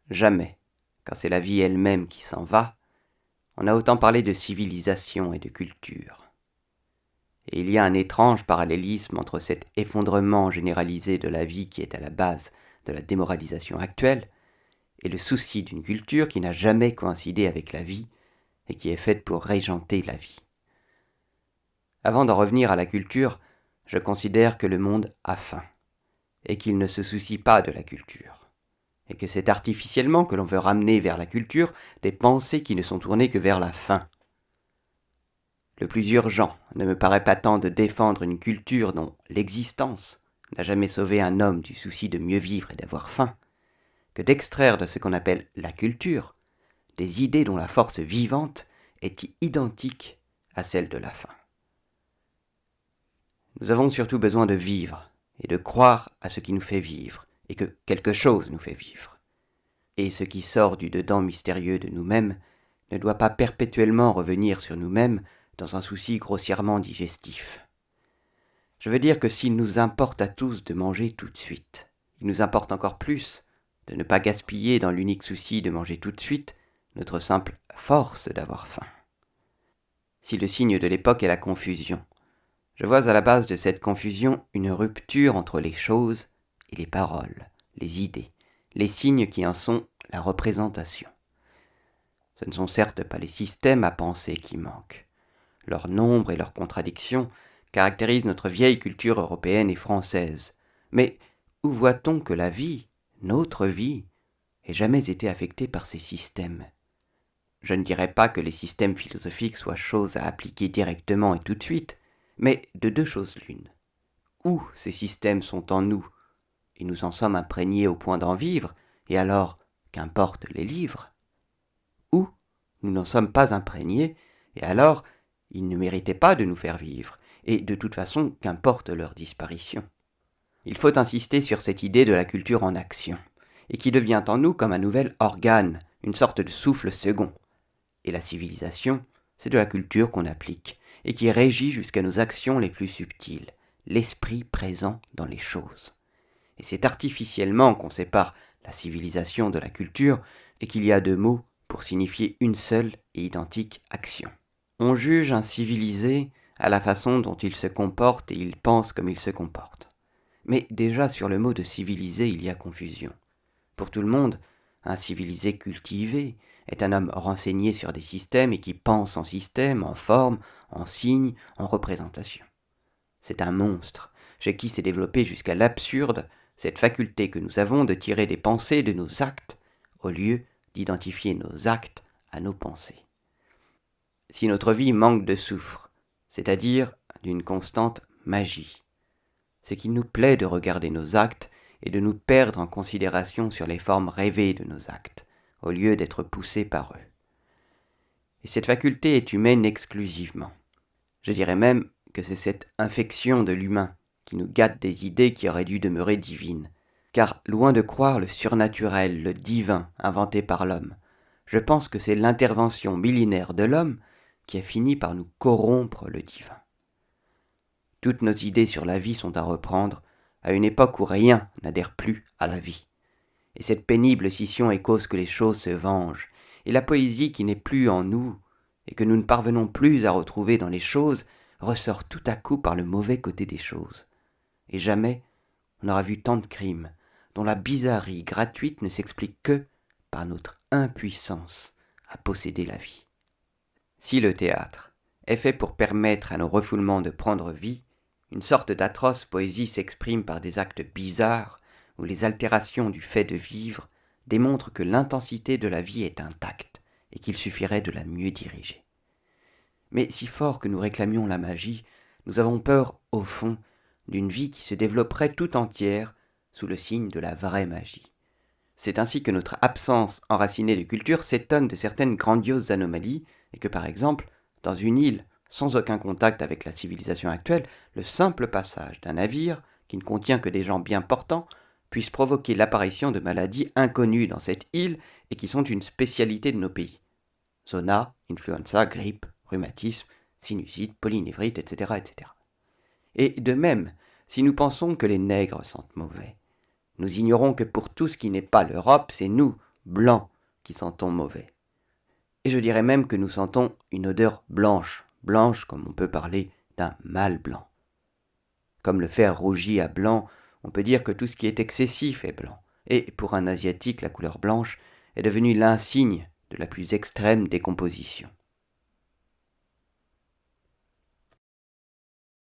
Jamais, quand c'est la vie elle-même qui s'en va, on a autant parlé de civilisation et de culture. Et il y a un étrange parallélisme entre cet effondrement généralisé de la vie qui est à la base de la démoralisation actuelle et le souci d'une culture qui n'a jamais coïncidé avec la vie et qui est faite pour régenter la vie. Avant d'en revenir à la culture, je considère que le monde a faim et qu'il ne se soucie pas de la culture, et que c'est artificiellement que l'on veut ramener vers la culture des pensées qui ne sont tournées que vers la faim. Le plus urgent ne me paraît pas tant de défendre une culture dont l'existence n'a jamais sauvé un homme du souci de mieux vivre et d'avoir faim, que d'extraire de ce qu'on appelle la culture des idées dont la force vivante est identique à celle de la faim. Nous avons surtout besoin de vivre et de croire à ce qui nous fait vivre et que quelque chose nous fait vivre. Et ce qui sort du dedans mystérieux de nous-mêmes ne doit pas perpétuellement revenir sur nous-mêmes dans un souci grossièrement digestif. Je veux dire que s'il nous importe à tous de manger tout de suite, il nous importe encore plus de ne pas gaspiller dans l'unique souci de manger tout de suite notre simple force d'avoir faim. Si le signe de l'époque est la confusion, je vois à la base de cette confusion une rupture entre les choses et les paroles, les idées, les signes qui en sont la représentation. Ce ne sont certes pas les systèmes à penser qui manquent. Leur nombre et leurs contradictions caractérisent notre vieille culture européenne et française. Mais où voit-on que la vie, notre vie, ait jamais été affectée par ces systèmes ? Je ne dirais pas que les systèmes philosophiques soient choses à appliquer directement et tout de suite, mais de deux choses l'une. Ou ces systèmes sont en nous, et nous en sommes imprégnés au point d'en vivre, et alors, qu'importe les livres. Ou nous n'en sommes pas imprégnés, et alors, ils ne méritaient pas de nous faire vivre, et de toute façon, qu'importe leur disparition. Il faut insister sur cette idée de la culture en action, et qui devient en nous comme un nouvel organe, une sorte de souffle second. Et la civilisation, c'est de la culture qu'on applique, et qui régit jusqu'à nos actions les plus subtiles, l'esprit présent dans les choses. Et c'est artificiellement qu'on sépare la civilisation de la culture, et qu'il y a deux mots pour signifier une seule et identique action. On juge un civilisé à la façon dont il se comporte et il pense comme il se comporte. Mais déjà sur le mot de civilisé, il y a confusion. Pour tout le monde, un civilisé cultivé est un homme renseigné sur des systèmes et qui pense en système, en forme, en signes, en représentation. C'est un monstre, chez qui s'est développée jusqu'à l'absurde cette faculté que nous avons de tirer des pensées de nos actes, au lieu d'identifier nos actes à nos pensées. Si notre vie manque de soufre, c'est-à-dire d'une constante magie, c'est qu'il nous plaît de regarder nos actes et de nous perdre en considération sur les formes rêvées de nos actes, au lieu d'être poussés par eux. Et cette faculté est humaine exclusivement. Je dirais même que c'est cette infection de l'humain qui nous gâte des idées qui auraient dû demeurer divines. Car loin de croire le surnaturel, le divin inventé par l'homme, je pense que c'est l'intervention millénaire de l'homme qui a fini par nous corrompre le divin. Toutes nos idées sur la vie sont à reprendre à une époque où rien n'adhère plus à la vie. Et cette pénible scission est cause que les choses se vengent, et la poésie qui n'est plus en nous, et que nous ne parvenons plus à retrouver dans les choses, ressort tout à coup par le mauvais côté des choses. Et jamais on n'aura vu tant de crimes, dont la bizarrerie gratuite ne s'explique que par notre impuissance à posséder la vie. Si le théâtre est fait pour permettre à nos refoulements de prendre vie, une sorte d'atroce poésie s'exprime par des actes bizarres où les altérations du fait de vivre démontrent que l'intensité de la vie est intacte et qu'il suffirait de la mieux diriger. Mais si fort que nous réclamions la magie, nous avons peur, au fond, d'une vie qui se développerait tout entière sous le signe de la vraie magie. C'est ainsi que notre absence enracinée de culture s'étonne de certaines grandioses anomalies et que, par exemple, dans une île sans aucun contact avec la civilisation actuelle, le simple passage d'un navire qui ne contient que des gens bien portants puisse provoquer l'apparition de maladies inconnues dans cette île et qui sont une spécialité de nos pays. Zona, influenza, grippe, rhumatisme, sinusite, polynévrite, etc., etc. Et de même, si nous pensons que les nègres sentent mauvais, nous ignorons que pour tout ce qui n'est pas l'Europe, c'est nous, blanc qui sentons mauvais. Et je dirais même que nous sentons une odeur blanche, blanche comme on peut parler d'un mâle blanc. Comme le fer rougit à blanc, on peut dire que tout ce qui est excessif est blanc. Et pour un Asiatique, la couleur blanche est devenue l'insigne de la plus extrême décomposition.